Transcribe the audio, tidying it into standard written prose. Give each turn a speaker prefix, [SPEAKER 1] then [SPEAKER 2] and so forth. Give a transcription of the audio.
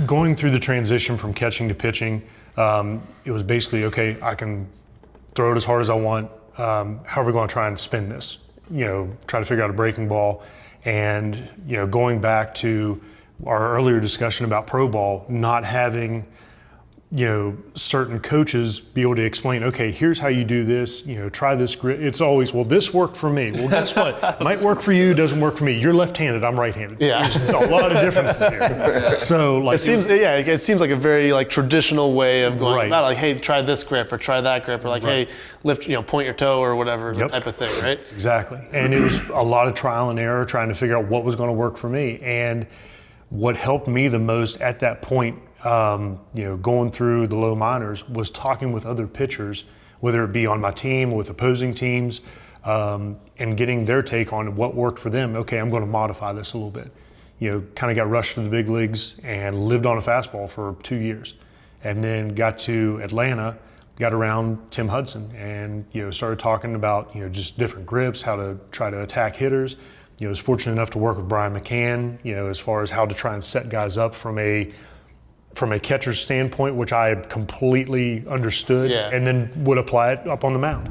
[SPEAKER 1] Going through the transition from catching to pitching, it was basically, okay, I can throw it as hard as I want. How are we going to try and spin this? Try to figure out a breaking ball. And, going back to our earlier discussion about pro ball, not having, certain coaches be able to explain, okay, here's how you do this, try this grip. It's always, well, this worked for me. Well, guess what? Might work for you, doesn't work for me. You're left-handed, I'm right-handed.
[SPEAKER 2] Yeah.
[SPEAKER 1] There's a lot of differences here. So
[SPEAKER 2] it seems like a very traditional way of going about it. Like, hey, try this grip or try that grip, or like, hey, lift, point your toe or whatever type of thing, right?
[SPEAKER 1] Exactly. And it was a lot of trial and error trying to figure out what was going to work for me. And what helped me the most at that point, going through the low minors, was talking with other pitchers, whether it be on my team or with opposing teams, and getting their take on what worked for them. Okay, I'm going to modify this a little bit. Kind of got rushed to the big leagues and lived on a fastball for 2 years. And then got to Atlanta, got around Tim Hudson, and started talking about just different grips, how to try to attack hitters. I was fortunate enough to work with Brian McCann, as far as how to try and set guys up from a catcher's standpoint, which I completely understood, and then would apply it up on the mound.